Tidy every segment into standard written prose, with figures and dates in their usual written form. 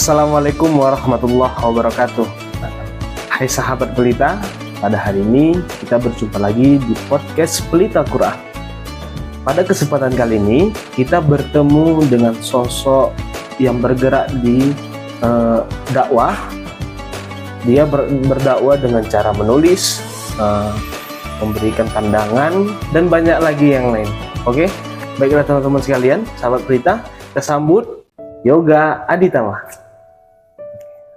Assalamualaikum warahmatullahi wabarakatuh. Hai sahabat Pelita, pada hari ini kita berjumpa lagi di podcast Pelita Quran. Pada kesempatan kali ini kita bertemu dengan sosok yang bergerak di dakwah. Dia berdakwah dengan cara menulis, memberikan pandangan, dan banyak lagi yang lain. Oke, baiklah teman-teman sekalian, sahabat Pelita, kita sambut Yoga Aditama.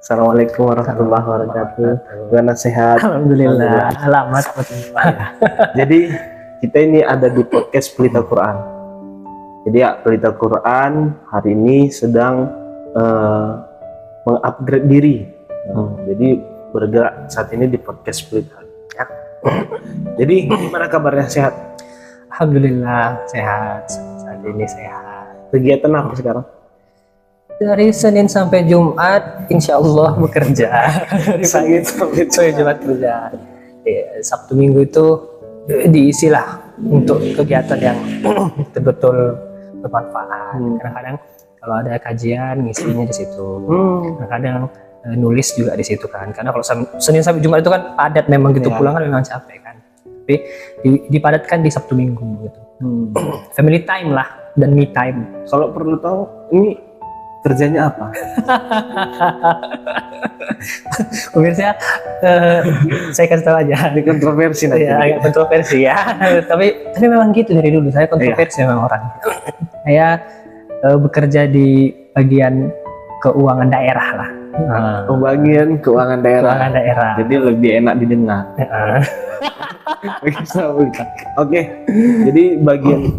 Assalamualaikum warahmatullahi wabarakatuh. Gimana, sehat? Alhamdulillah. Alamat. Jadi kita ini ada di podcast Pelita Quran. Jadi ya, Pelita Quran hari ini sedang mengupgrade diri. Jadi bergerak saat ini di podcast Pelita. Ya. Jadi gimana kabarnya, sehat? Alhamdulillah sehat. Saat ini sehat. Kegiatan apa sekarang? Dari Senin sampai Jumat, insya Allah bekerja. Dari pagi sampai Jumat kerja. Sabtu Minggu itu diisilah untuk kegiatan yang betul-betul bermanfaat. Kadang-kadang kalau ada kajian, ngisinya di situ. Kadang-kadang nulis juga di situ kan. Karena kalau Senin sampai Jumat itu kan padat, memang gitu, pulang kan memang capek kan. Tapi dipadatkan di Sabtu Minggu gitu. Family time lah dan me time. Kalau perlu tahu, ini kerjanya apa? Pemirsa, saya kasih tahu aja. Ini kontroversi nanti. Ya, agak kontroversi ya. tapi memang gitu dari dulu. Saya kontroversi memang orang. Saya bekerja di bagian keuangan daerah lah. Bagian keuangan daerah. Keuangan daerah. Jadi lebih enak didengar. Oke. Jadi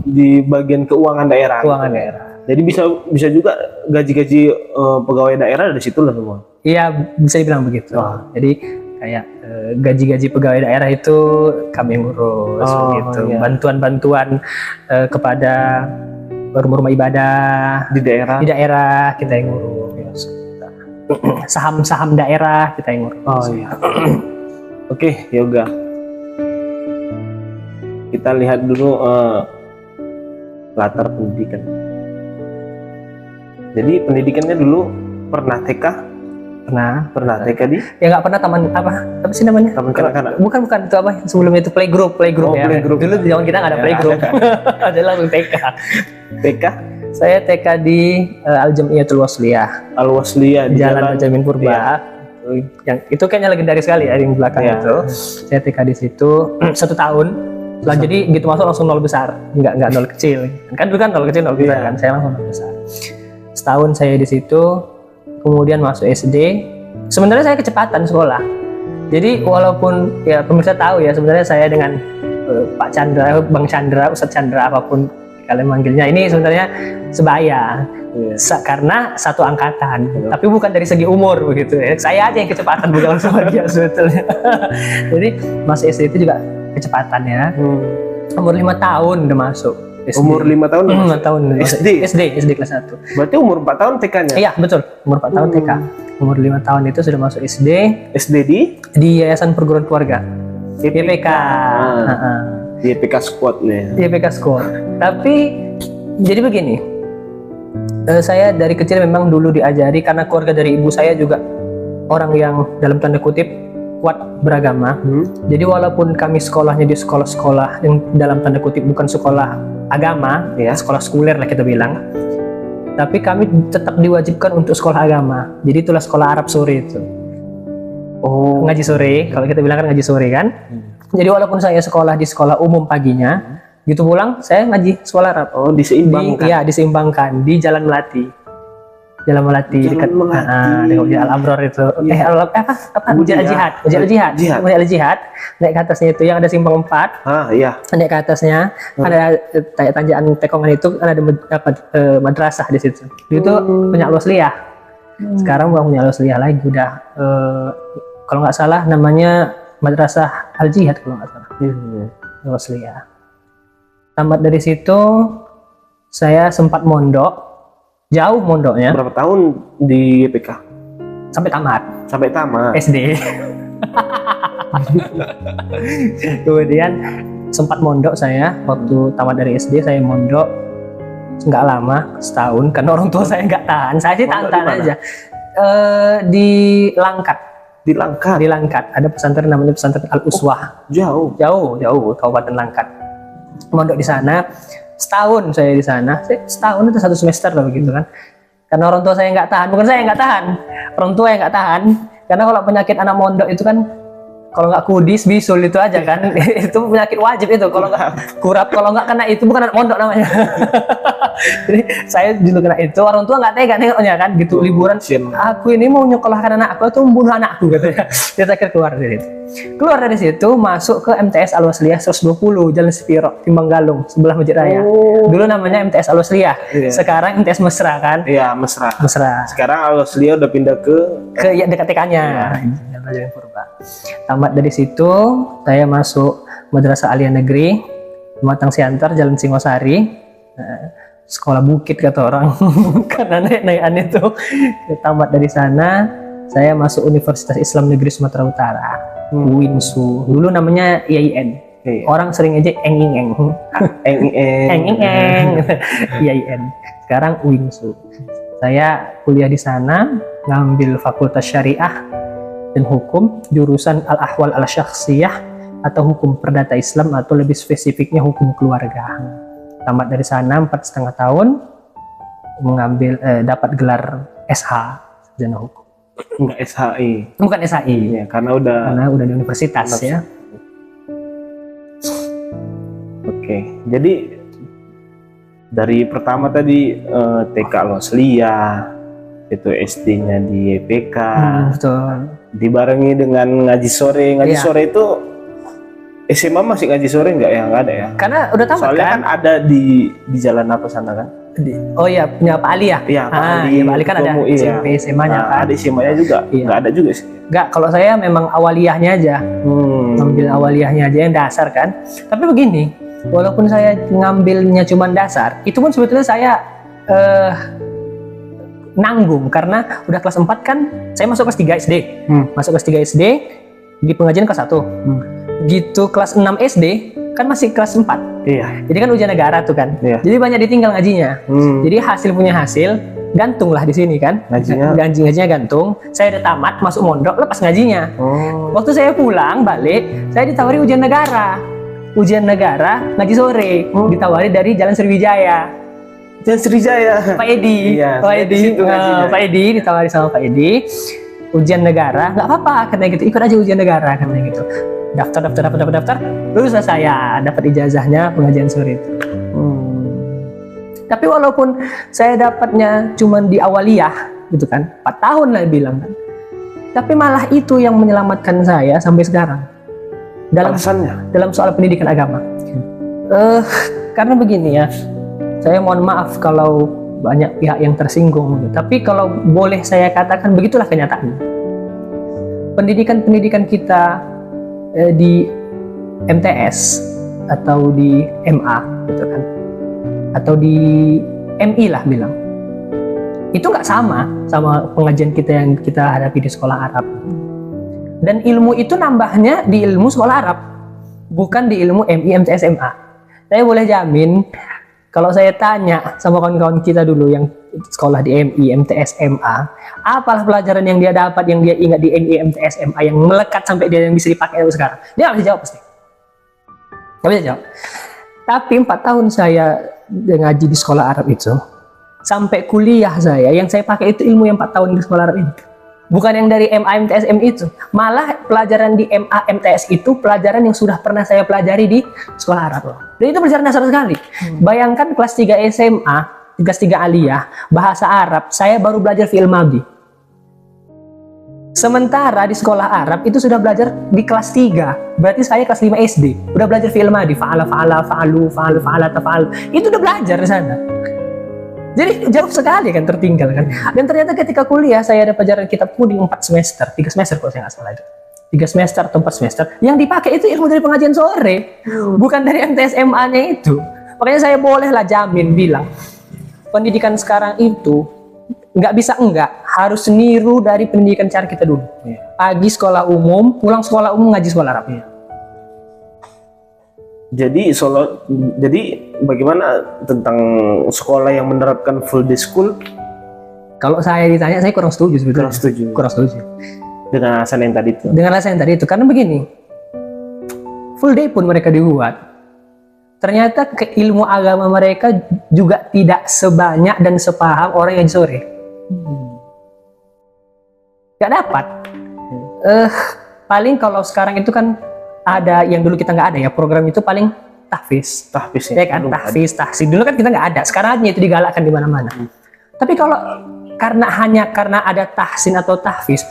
di bagian keuangan daerah. Keuangan daerah. Jadi bisa juga gaji-gaji pegawai daerah dari situ lah semua. Iya, bisa dibilang begitu. Jadi kayak gaji-gaji pegawai daerah itu kami ngurus gitu. Iya. Bantuan-bantuan kepada rumah-rumah ibadah Di daerah kita yang ngurus. Saham-saham daerah kita yang ngurus. iya. Oke, Yoga. Kita lihat dulu latar pendidikan. Jadi pendidikannya dulu pernah TK? Pernah TK di? Ya nggak pernah taman apa sih namanya? Taman kanak-kanak. Bukan itu apa? Sebelumnya itu playgroup ya. Playgroup. Dulu di zaman kita nggak ada playgroup. Ada langsung TK. TK? Saya TK di Al-Jamiyatul Wasliyah. Al-Wasliyah di Jalan Benjamin Purba. Iya. Yang itu kayaknya legendaris sekali ya, di belakang itu. Saya TK di situ 1 tahun. Setelah jadi gitu masuk langsung 0 besar, nggak 0 kecil. Kan dulu kan 0 kecil 0 besar kan. Saya langsung 0 besar. Setahun saya di situ, kemudian masuk SD. Sebenarnya saya kecepatan sekolah. Jadi walaupun ya pemirsa tahu ya, sebenarnya saya dengan Pak Chandra, Bang Chandra, Ustadz Chandra, apapun kalian manggilnya, ini sebenarnya sebaya. Karena satu angkatan, tapi bukan dari segi umur begitu ya. Saya aja yang kecepatan bukan sama dia sebetulnya. Jadi masuk SD itu juga kecepatan ya. Umur 5 tahun udah masuk. SD. Umur 5 tahun? 5 tahun SD kelas 1. Berarti umur 4 tahun TK-nya? Iya betul, umur 4 tahun TK. Umur 5 tahun itu sudah masuk SD. SD di Yayasan Perguruan Keluarga YPK. Di YPK Squad nih. YPK Squad. Tapi jadi begini, saya dari kecil memang dulu diajari, karena keluarga dari ibu saya juga orang yang dalam tanda kutip kuat beragama. Jadi walaupun kami sekolahnya di sekolah-sekolah yang dalam tanda kutip bukan sekolah agama, ya sekolah sekuler lah kita bilang, tapi kami tetap diwajibkan untuk sekolah agama. Jadi itulah sekolah Arab sore itu. Ngaji sore, kalau kita bilang kan ngaji sore kan. Jadi walaupun saya sekolah di sekolah umum paginya, gitu pulang saya ngaji sekolah Arab. Diseimbangkan. Iya, diseimbangkan di Jalan Melati. Jalan Melati dekat Al-Abror itu. Al-Jihad. Naik ke atasnya itu yang ada simpang 4. Iya. Naik ke atasnya ada tanjakan tekongan itu, ada madrasah di situ. Itu punya Al-Wasliyah. Sekarang bukan punya Al-Wasliyah lagi, udah kalau nggak salah namanya Madrasah Al-Jihad kalau nggak salah. Al-Wasliyah. Tamat dari situ saya sempat mondok. Jauh mondoknya. Berapa tahun di YPK? Sampai tamat. SD. Kemudian sempat mondok saya, waktu tamat dari SD saya mondok nggak lama, setahun, karena orang tua saya nggak tahan. Saya sih tahan aja. Di Langkat. Di Langkat. Di Langkat ada pesantren namanya pesantren Al Uswah. Jauh. Jauh Kabupaten Langkat. Mondok di sana setahun saya di sana. Setahun itu 1 semester lah begitu kan. Karena orang tua saya nggak tahan, bukan saya yang nggak tahan, orang tua yang nggak tahan. Karena kalau penyakit anak mondok itu kan kalau nggak kudis, bisul itu aja kan, itu penyakit wajib itu. Kalau nggak kurap, kalau nggak kena itu bukan anak mondok namanya. Jadi saya dulu kena itu, orang tua nggak tega nengoknya kan, gitu liburan. Aku ini mau nyekolahkan anak aku atau membunuh anakku katanya. Dia terakhir keluar dari itu. Keluar dari situ masuk ke MTS Al Wasliyah 120 Jalan Sepiro, Timbang Galung, sebelah Masjid Raya. Dulu namanya MTS Al Wasliyah, sekarang MTS Mesra kan? Iya, Mesra. Sekarang Al Wasliyah udah pindah ke ya, dekat TK-nya. Jalan Purba. Tamat dari situ, saya masuk Madrasah Aliyah Negeri, Matang Siantar, Jalan Singosari. Sekolah bukit kata orang, karena naik-naikan itu. Tamat dari sana, saya masuk Universitas Islam Negeri Sumatera Utara, UINSU. Dulu namanya IAIN. Orang sering aja eng-eng. IAIN. Sekarang UINSU. Saya kuliah di sana, ngambil Fakultas Syariah dan Hukum, jurusan Al-Ahwal Al-Syakhsiyah atau Hukum Perdata Islam, atau lebih spesifiknya Hukum Keluarga. Tamat dari sana 4,5 tahun, mengambil dapat gelar SH sarjana hukum. Enggak SHI. Bukan SHI ya, karena udah di universitas ya. Oke, jadi dari pertama tadi TK Al Wasliyah, itu SD-nya di YPK, betul. Dibarengi dengan ngaji sore. Ngaji sore itu SMA masih ngaji sore nggak ya? Nggak ada ya? Karena udah tamat. Soalnya kan ada di jalan apa sana kan? Oh iya, punya Pak Ali ya? Iya, Pak Ali. Iya, Pak Ali kan ada SMP, SMA-nya kan? Ada SMA-nya juga? Iya. Nggak ada juga sih? Nggak, kalau saya memang awaliyahnya aja. Ngambil awaliyahnya aja yang dasar kan. Tapi begini, walaupun saya ngambilnya cuma dasar, itu pun sebetulnya saya nanggung. Karena udah kelas 4 kan, saya masuk kelas 3 SD. Masuk kelas 3 SD, di pengajian kelas 1. Gitu kelas 6 SD, kan masih kelas 4. Iya. Jadi kan ujian negara tuh kan. Iya. Jadi banyak ditinggal ngajinya. Jadi hasil punya hasil, gantung lah di sini kan. Ngajinya gantung. Saya udah tamat, masuk mondok, lepas ngajinya. Waktu saya pulang balik, saya ditawari ujian negara. Ujian negara ngaji sore, ditawari dari Jalan Sriwijaya. Jalan Sriwijaya. Pak Edi. Iya, Pak Edi ditawari sama Pak Edi. Ujian negara, nggak apa-apa katanya gitu. Ikut aja ujian negara katanya gitu. Daftar, lulus saya, dapat ijazahnya pengajian sore itu. Tapi walaupun saya dapatnya cuma di awaliyah gitu kan, 4 tahun lah bilang kan, tapi malah itu yang menyelamatkan saya sampai sekarang dalam soal pendidikan agama. Karena begini ya, saya mohon maaf kalau banyak pihak yang tersinggung gitu. Tapi kalau boleh saya katakan, begitulah kenyataannya. Pendidikan kita di MTS atau di MA gitu kan, atau di MI lah bilang, itu nggak sama pengajian kita yang kita hadapi di sekolah Arab. Dan ilmu itu nambahnya di ilmu sekolah Arab, bukan di ilmu MI, MTS, MA. Saya boleh jamin, kalau saya tanya sama kawan-kawan kita dulu yang sekolah di MI, MTS, MA, apalah pelajaran yang dia dapat, yang dia ingat di MI, MTS, MA, yang melekat sampai dia yang bisa dipakai sekarang, dia nggak bisa jawab pasti. Nggak bisa jawab. Tapi 4 tahun saya ngaji di sekolah Arab itu, sampai kuliah saya, yang saya pakai itu ilmu yang 4 tahun di sekolah Arab ini. Bukan yang dari MA, MTS, MI itu. Malah pelajaran di MA, MTS itu pelajaran yang sudah pernah saya pelajari di sekolah Arab. Dan itu pelajaran dasar sekali. Bayangkan kelas 3 SMA, kelas 3 aliyah, bahasa Arab, saya baru belajar fi'il madhi. Sementara di sekolah Arab itu sudah belajar di kelas 3. Berarti saya kelas 5 SD. Udah belajar fi'il madhi, fa'ala, fa'ala, fa'alu, fa'al, fa'ala, tafa'al. Itu udah belajar di sana. Jadi jauh sekali kan, tertinggal kan. Dan ternyata ketika kuliah saya ada pelajaran kitab kuning 4 semester, 3 semester kalau saya nggak salah itu. 3 semester atau 4 semester. Yang dipakai itu ilmu dari pengajian sore, bukan dari MTS MA-nya itu. Makanya saya bolehlah jamin bilang, pendidikan sekarang itu nggak bisa harus niru dari pendidikan cara kita dulu. Pagi sekolah umum, pulang sekolah umum ngaji sekolah Arab. Jadi bagaimana tentang sekolah yang menerapkan full day school? Kalau saya ditanya, saya kurang setuju sebetulnya. Kurang setuju. Dengan alasan yang tadi itu. Dengan alasan yang tadi itu, karena begini, full day pun mereka dibuat, ternyata ilmu agama mereka juga tidak sebanyak dan sepaham orang yang sore. Gak dapat. Paling kalau sekarang itu kan ada yang dulu kita nggak ada ya, program itu paling tahfiz ya kan, tahfiz, tahsin. Dulu kan kita nggak ada, sekarang aja itu digalakkan di mana-mana. Tapi kalau karena ada tahsin atau tahfiz,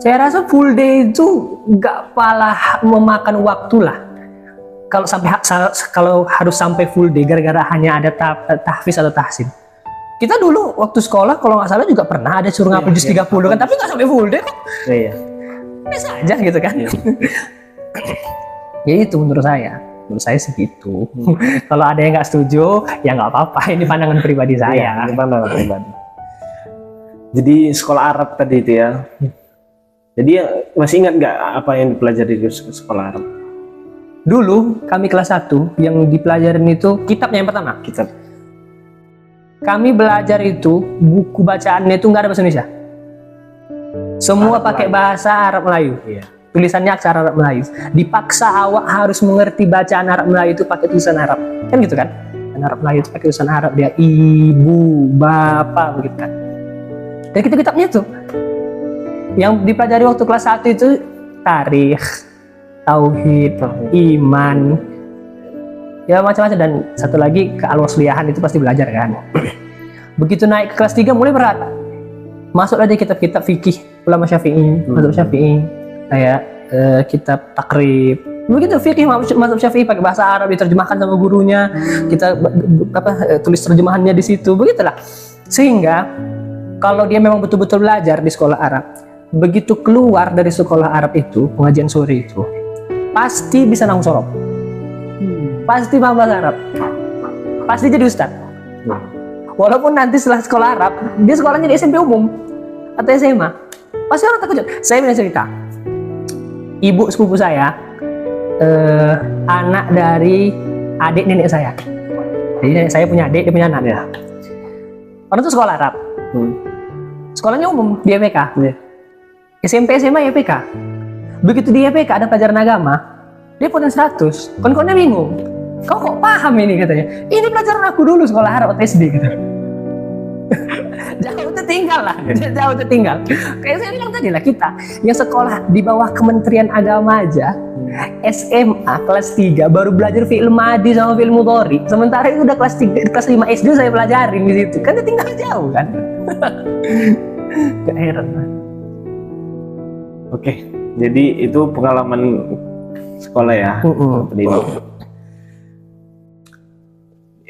saya rasa full day itu nggak palah memakan waktu lah. Kalau harus sampai full day gara-gara hanya ada tahfiz atau tahsin. Kita dulu waktu sekolah kalau nggak salah juga pernah ada suruh ngapal juz 30 kan, tapi nggak sampai full day kan. Iya. Biasa aja gitu kan. Ya itu menurut saya segitu. Kalau ada yang nggak setuju ya nggak apa-apa, ini pandangan pribadi saya. Ini pandangan pribadi. Jadi sekolah Arab tadi itu ya. Jadi masih ingat nggak apa yang dipelajari di sekolah Arab? Dulu kami kelas 1 yang dipelajarin itu kitabnya yang pertama. Kitab. Kami belajar itu buku bacaannya itu nggak ada bahasa Indonesia. Semua pakai bahasa Arab Melayu. Iya. Tulisannya aksara Arab Melayu. Dipaksa awak harus mengerti bacaan Arab Melayu itu pakai tulisan Arab. Kan gitu kan? Dan Arab Melayu itu pakai tulisan Arab, dia ibu, bapak begitu kan. Dan kitabnya itu yang dipelajari waktu kelas 1 itu tarikh, tauhid, iman, ya macam-macam, dan satu lagi ke al-wasliyahan itu pasti belajar kan. Begitu naik ke kelas 3 mulai berat. Masuk aja kitab-kitab fikih ulama Syafi'i, mazhab Syafi'i, kayak kitab takrib. Begitu fikih mazhab Syafi'i pakai bahasa Arab diterjemahkan sama gurunya. Kita tulis terjemahannya di situ. Begitulah. Sehingga kalau dia memang betul-betul belajar di sekolah Arab, begitu keluar dari sekolah Arab itu, pengajian sore itu, pasti bisa nanggung sorop. Pasti paham bahasa Arab. Pasti jadi ustadz. Walaupun nanti setelah sekolah Arab, dia sekolahnya di SMP umum atau SMA. Pasti orang terkejut. Saya punya cerita. Ibu sepupu saya, anak dari adik nenek saya. Jadi nenek saya punya adik, dia punya anak. Ya. Orang itu sekolah Arab. Sekolahnya umum di EPK. Ya. SMP, SMA, EPK. Begitu di EPK ada pelajaran agama, dia potensi 100. Kon-konnya bingung. Kau kok paham ini katanya? Ini pelajaran aku dulu sekolah Arab atau SD gitu. Jauh tertinggal lah, jauh tertinggal. Kayak saya bilang tadi lah, kita yang sekolah di bawah Kementerian Agama aja, SMA kelas 3 baru belajar fi'il madhi sama fi'il mudhari. Sementara itu udah kelas 5 SD saya pelajarin di situ. Kan tertinggal jauh kan. Gak heran. Oke, jadi itu pengalaman sekolah ya.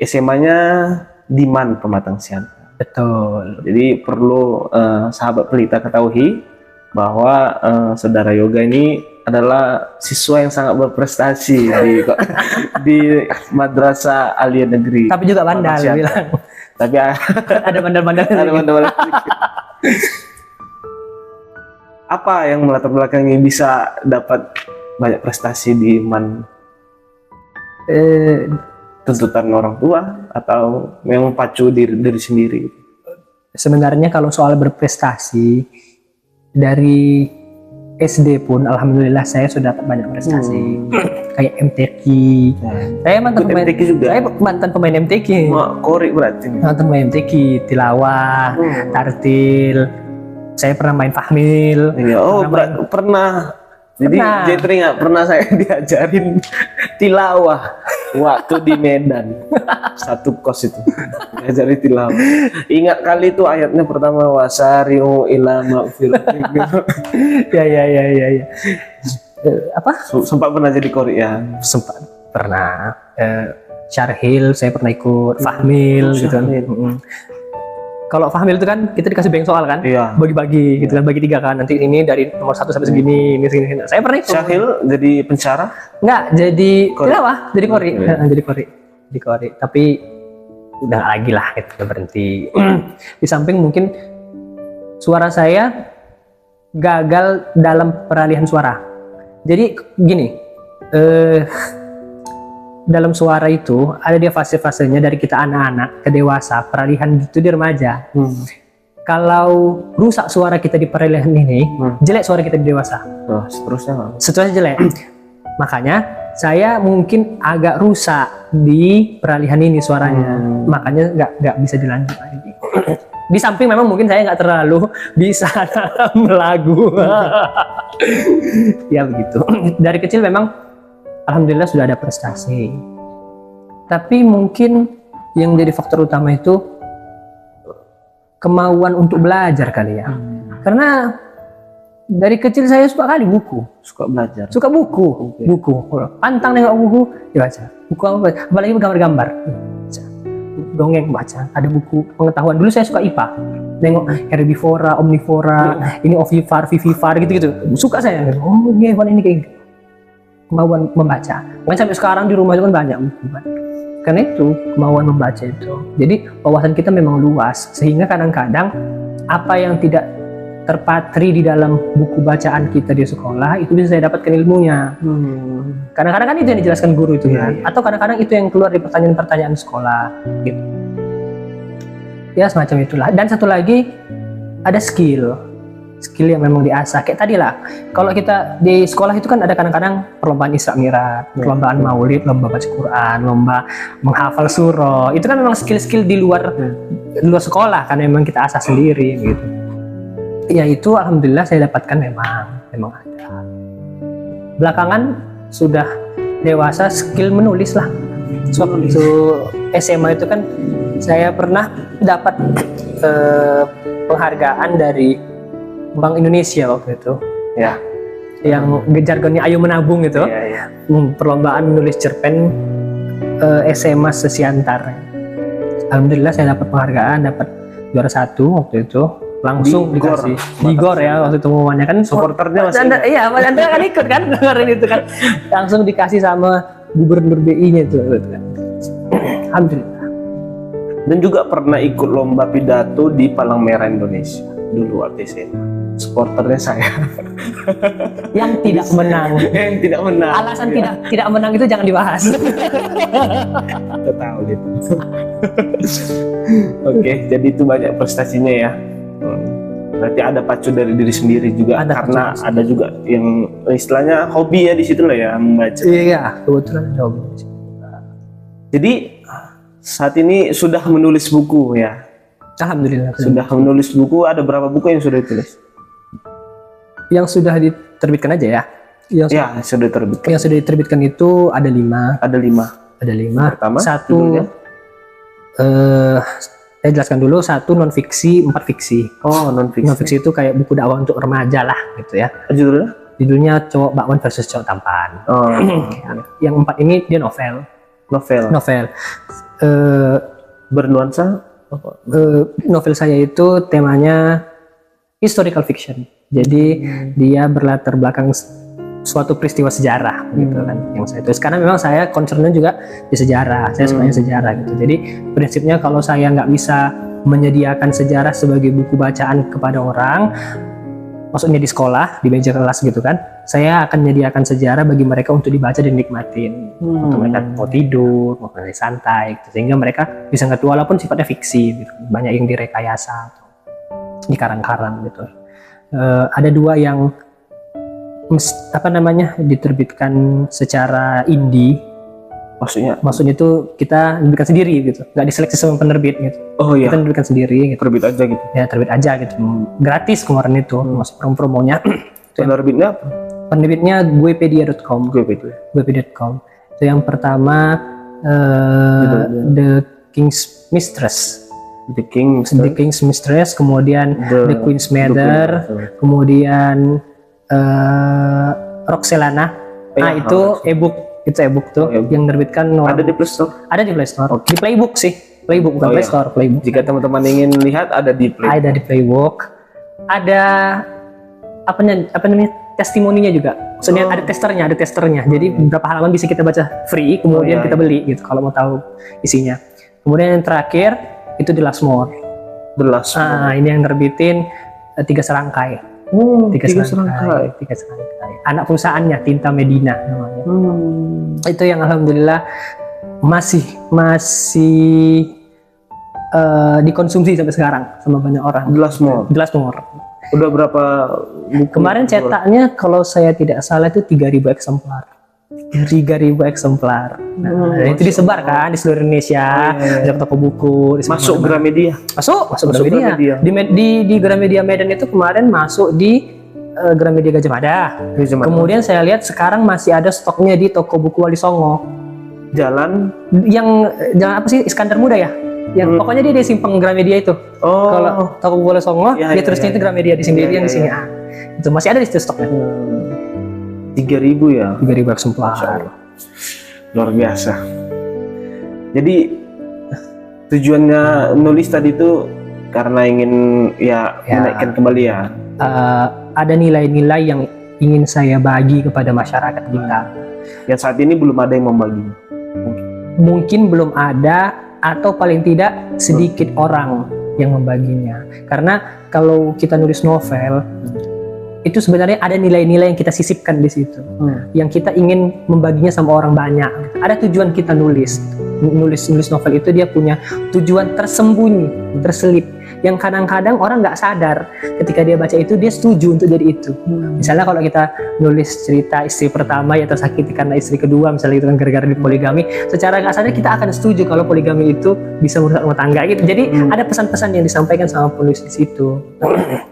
SMA-nya di Man, Pematang Siantar. Betul. Jadi perlu sahabat pelita ketahui bahwa saudara Yoga ini adalah siswa yang sangat berprestasi di Madrasah Alia Negeri. Tapi juga bandel bilang. Tapi ada bandel-bandel. Ada bandel-bandel. Apa yang melatar belakangi bisa dapat banyak prestasi di Man? Tuntutan orang tua atau memang pacu diri sendiri? Sebenarnya kalau soal berprestasi, dari SD pun alhamdulillah saya sudah dapat banyak prestasi. Kayak MTQ. Saya mantan pemain MTQ juga. Saya mantan pemain MTQ. Korek berarti. Mantan pemain MTQ, tilawah, tartil. Saya pernah main fahmil. Iya, pernah. Jadi teringat pernah saya diajarin tilawah waktu di Medan. Satu kos itu diajarin tilawah. Ingat kali itu ayatnya pertama, wasari'u ila magfiratin. Ya. Apa? Sempat pernah jadi qori ya? Sempat pernah. Syarhil saya pernah ikut, fahmil gitu kan. Kalau fahmil itu kan kita dikasih bank soal kan, bagi-bagi gitu kan, bagi 3 kan, nanti ini dari nomor 1 sampai segini, ini segini. Saya pernah ikut. Syahil jadi pensyarah? Enggak, jadi tilawah, jadi qori. Jadi qori. Tapi udah lagi lah, gitu, udah berhenti. Di samping mungkin suara saya gagal dalam peralihan suara. Jadi gini, dalam suara itu ada dia fase-fasenya dari kita anak-anak ke dewasa, peralihan gitu di remaja. kalau rusak suara kita di peralihan ini, jelek suara kita di dewasa. Oh, seterusnya jelek. Makanya saya mungkin agak rusak di peralihan ini suaranya, makanya nggak bisa dilanjut lagi. Di samping memang mungkin saya nggak terlalu bisa dalam lagu. Ya begitu. Dari kecil memang alhamdulillah sudah ada prestasi. Tapi mungkin yang jadi faktor utama itu kemauan untuk belajar kali ya. Karena dari kecil saya suka kali buku, suka belajar, suka buku, buku. Pantang nengok buku, dibaca. Buku apa? Apalagi gambar-gambar. Dongeng baca, ada buku pengetahuan. Dulu saya suka IPA, nengok herbivora, omnivora, ini ovipar, vivipar gitu-gitu. Suka saya. Oh, hewan ini kayak gitu. Kemauan membaca. Mungkin sampai sekarang di rumah itu kan banyak buku kan. Karena itu kemauan membaca itu. Jadi wawasan kita memang luas, sehingga kadang-kadang apa yang tidak terpatri di dalam buku bacaan kita di sekolah itu bisa saya dapatkan ilmunya. Kadang-kadang kan itu yang dijelaskan guru itu kan, atau kadang-kadang itu yang keluar di pertanyaan-pertanyaan sekolah gitu. Ya semacam itulah. Dan satu lagi ada skill yang memang diasah. Kayak tadi lah, kalau kita di sekolah itu kan ada kadang-kadang perlombaan Isra Mi'raj, perlombaan Maulid, lomba baca Quran, lomba menghafal surah. Itu kan memang skill-skill di luar sekolah kan, memang kita asah sendiri gitu. Ya itu alhamdulillah saya dapatkan memang ada. Belakangan sudah dewasa, skill menulis lah. Waktu SMA itu kan saya pernah dapat penghargaan dari Bank Indonesia waktu itu, ya, yang jargonnya ayo menabung itu, perlombaan menulis cerpen SMA sesiantar. Alhamdulillah saya dapat penghargaan, dapat juara 1 waktu itu, langsung dikasih di GOR ya waktu itu pengumumannya kan. Supporternya masih. Iya, Anda kan ikut kan dengerin itu kan, langsung dikasih sama gubernur BI-nya itu kan. Alhamdulillah. Dan juga pernah ikut lomba pidato di Palang Merah Indonesia dulu waktu SMA. Supporternya saya yang tidak menang. Alasan tidak menang itu jangan dibahas. Kita tahu gitu. Oke, jadi itu banyak prestasinya ya. Berarti ada pacu dari diri sendiri juga, karena ada juga yang istilahnya hobi ya di situ lah ya, membaca. Iya, kebetulan ada hobi. Jadi saat ini sudah menulis buku ya. Alhamdulillah. Sudah menulis buku. Ada berapa buku yang sudah ditulis? Yang sudah diterbitkan aja ya. Sudah diterbitkan. Yang sudah diterbitkan itu ada 5. Ada 5. Pertama, 1 saya jelaskan dulu, 1 non fiksi, 4 fiksi. Oh, non fiksi. Non fiksi itu kayak buku dakwah untuk remaja lah gitu ya. Judulnya Cowok Bakwan versus Cowok Tampan. Oh. Yang 4 ini dia novel. Bernuansa novel saya itu temanya historical fiction. Jadi dia berlatar belakang suatu peristiwa sejarah gitu kan. Yang saya tulis karena memang saya concernnya juga di sejarah. Saya sukanya sejarah gitu. Jadi prinsipnya kalau saya nggak bisa menyediakan sejarah sebagai buku bacaan kepada orang, maksudnya di sekolah, di meja kelas gitu kan, saya akan menyediakan sejarah bagi mereka untuk dibaca dan nikmatin. Untuk mereka mau tidur, mau santai gitu. Sehingga mereka bisa ngerti walaupun sifatnya fiksi gitu. Banyak yang direkayasa, dikarang-karang gitu. Ada 2 yang diterbitkan secara indie. Maksudnya itu kita menerbitkan sendiri gitu, nggak diseleksi sama penerbit gitu. Oh iya. Kita menerbitkan sendiri. Gitu. Terbit aja gitu. Ya terbit aja gitu, gratis kemarin itu, masuk promonya. Penerbitnya apa? Penerbitnya guepedia.com. Guepedia.com. Itu yang pertama The King's Mistress. The King's Mistress, kemudian The Queen's Mother, kemudian Roxelana. Itu e-book tuh yang menerbitkan ada di Play Store. Ada di Play Store. Di Playbook sih. Playbook bukan Play Store, Playbook. Jika teman-teman ingin lihat ada di Playbook. Ada di Playbook. Ada apa namanya? Testimoninya juga. Maksudnya ada testernya. Jadi beberapa halaman bisa kita baca free, kemudian kita beli gitu kalau mau tahu isinya. Kemudian yang terakhir itu The Last More. Ini yang nerbitin 3 serangkai. 3 serangkai. Anak perusahaannya Tinta Medina namanya. Itu yang alhamdulillah masih dikonsumsi sampai sekarang sama banyak orang. The Last More. The Last More. Udah berapa buku? Kemarin cetaknya kalau saya tidak salah itu 3.000 eksemplar. 3.000 eksemplar. Nah, itu disebar kan di seluruh Indonesia, di toko buku, di Masuk Gramedia. Masuk Gramedia. Di Gramedia Medan itu kemarin masuk di Gramedia Gajah Mada. Kemudian saya lihat sekarang masih ada stoknya di toko buku Wali Songo. Jalan apa sih, Iskandar Muda ya? Yang pokoknya dia di simpang Gramedia itu. Kalau toko buku Wali Songo, dia terusnya itu Gramedia di sini, yang di sini. Itu masih ada di situ stoknya. 3.000 ya? 3.000 eksemplar. Luar biasa. Jadi tujuannya nulis tadi itu karena ingin menaikkan kembali ya. Ada nilai-nilai yang ingin saya bagi kepada masyarakat kita. Yang saat ini belum ada yang membagi. Mungkin belum ada, atau paling tidak sedikit orang yang membaginya. Karena kalau kita nulis novel, itu sebenarnya ada nilai-nilai yang kita sisipkan di situ, yang kita ingin membaginya sama orang banyak. Ada tujuan kita nulis novel itu, dia punya tujuan tersembunyi, terselip, yang kadang-kadang orang nggak sadar. Ketika dia baca itu, dia setuju untuk jadi itu. Misalnya kalau kita nulis cerita istri pertama yang tersakiti karena istri kedua, misalnya itu kan gara-gara di poligami, secara nggak sadar kita akan setuju kalau poligami itu bisa merusak rumah tangga gitu. Jadi ada pesan-pesan yang disampaikan sama penulis di situ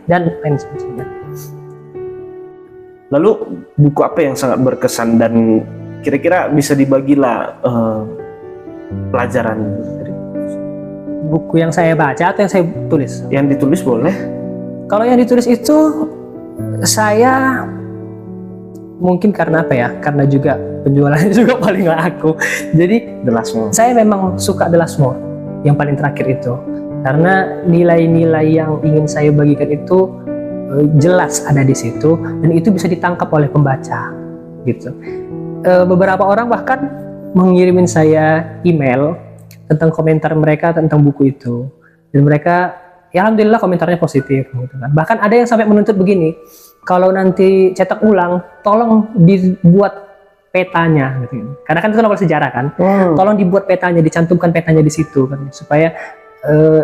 dan lain sebagainya. Lalu buku apa yang sangat berkesan dan kira-kira bisa dibagilah pelajaran dari buku yang saya baca atau yang saya tulis? Yang ditulis boleh. Kalau yang ditulis itu saya mungkin karena apa ya? Karena juga penjualannya juga paling laku. Jadi The Last More. Saya memang suka The Last More yang paling terakhir itu. Karena nilai-nilai yang ingin saya bagikan itu jelas ada di situ dan itu bisa ditangkap oleh pembaca gitu. Beberapa orang bahkan mengirimin saya email tentang komentar mereka tentang buku itu, dan mereka ya alhamdulillah komentarnya positif gitu kan. Bahkan ada yang sampai menuntut begini, kalau nanti cetak ulang tolong dibuat petanya gitu. Karena kan itu novel sejarah kan. Tolong dibuat petanya, dicantumkan petanya di situ kan, supaya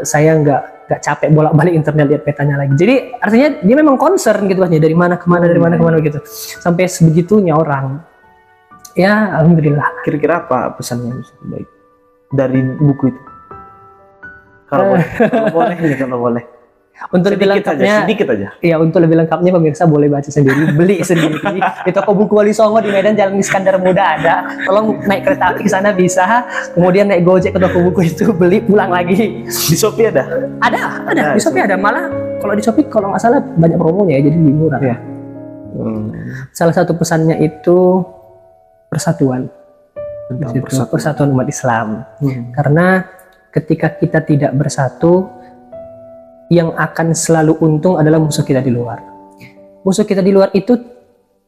saya nggak capek bolak-balik internet lihat petanya lagi. Jadi artinya dia memang concern gitu Mas, dari mana kemana gitu. Sampai sebegitunya orang. Ya alhamdulillah. Kira-kira apa pesannya yang bisa dibaik dari buku itu? Kalau boleh. Untuk lebih lengkapnya, sedikit aja. Iya, untuk lebih lengkapnya pemirsa boleh baca sendiri, beli sendiri di toko buku Wali Songo di Medan, Jalan Iskandar Muda ada. Tolong naik kereta api ke sana bisa, kemudian naik Gojek ke toko buku itu, beli pulang lagi. Di Shopee ada? Ada. Di Shopee ada, malah kalau di Shopee kalau nggak salah banyak promonya ya, jadi lebih murah. Ya. Salah satu pesannya itu persatuan. Persatuan umat Islam. Karena ketika kita tidak bersatu, yang akan selalu untung adalah musuh kita di luar. Musuh kita di luar itu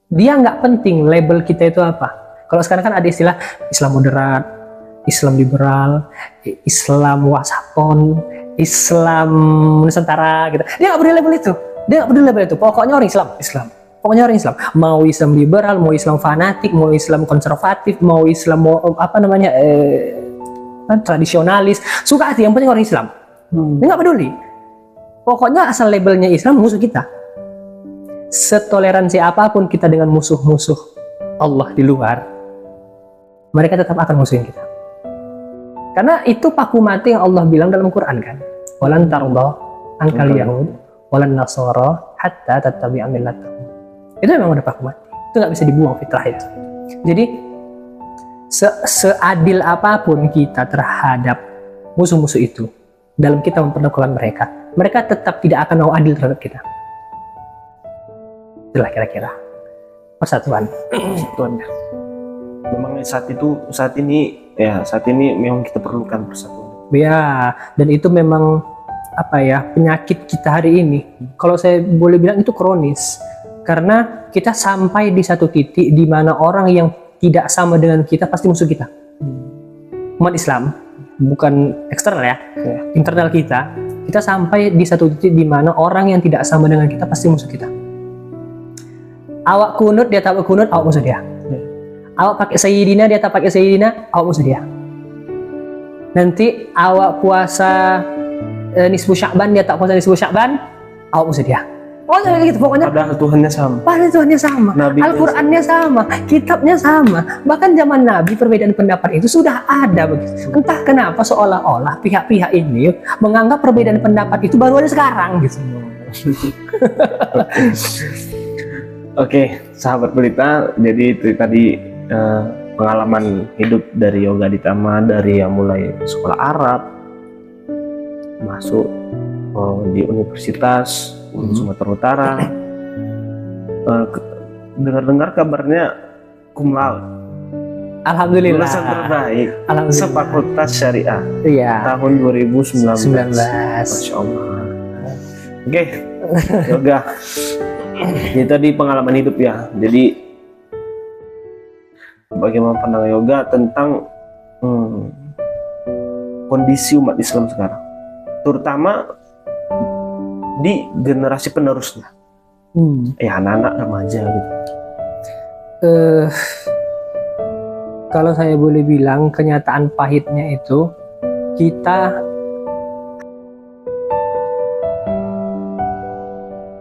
dia nggak penting label kita itu apa. Kalau sekarang kan ada istilah Islam moderat, Islam liberal, Islam wasatun, Islam nusantara gitu. Dia nggak peduli label itu. Pokoknya orang Islam. Pokoknya orang Islam. Mau Islam liberal, mau Islam fanatik, mau Islam konservatif, mau Islam tradisionalis, suka hati. Yang penting orang Islam. Dia nggak peduli. Pokoknya asal labelnya Islam, musuh kita. Setoleransi apapun kita dengan musuh-musuh Allah di luar, mereka tetap akan musuhin kita. Karena itu paku mati yang Allah bilang dalam Quran kan. Walan tarda ankal yahud walan nasara hatta tattabi'a millatahum. Itu memang udah paku mati. Itu nggak bisa dibuang fitrah ya. Jadi seadil apapun kita terhadap musuh-musuh itu, dalam kita memperlakukan mereka tetap tidak akan mau adil terhadap kita. Itulah kira-kira persatuan. Memang saat ini memang kita perlukan persatuan. Ya, dan itu memang penyakit kita hari ini. Kalau saya boleh bilang itu kronis. Karena kita sampai di satu titik di mana orang yang tidak sama dengan kita pasti musuh kita. Umat Islam, bukan eksternal ya, internal kita sampai di satu titik di mana orang yang tidak sama dengan kita pasti musuh kita. Awak kunut, dia tak kunut, awak musuh dia. Awak pakai sayyidina, dia tak pakai sayyidina, awak musuh dia. nanti awak puasa nisfu Sya'ban, dia tak puasa nisfu Sya'ban, awak puasa dia. Oh kayak gitu pokoknya. Padahal Tuhannya sama. Padahal Tuhannya sama, Al-Qur'annya sama, kitabnya sama. Bahkan zaman Nabi perbedaan pendapat itu sudah ada begitu. Entah kenapa seolah-olah pihak-pihak ini menganggap perbedaan pendapat itu baru ada sekarang gitu. Oke, sahabat pelita, jadi itu tadi pengalaman hidup dari Yoga Ditama, dari yang mulai sekolah Arab, masuk di universitas di Sumatera Utara. Dengar-dengar kabarnya cum laude. Alhamdulillah. Lulusan terbaik Alhamdulillah. sefakultas syariah Iya. tahun 2019. 19. Masya Allah. Oke, Yoga. Ini tadi pengalaman hidup ya. Jadi bagaimana pandangan Yoga tentang kondisi umat Islam sekarang, terutama di generasi penerusnya, anak-anak remaja gitu. Kalau saya boleh bilang kenyataan pahitnya itu, kita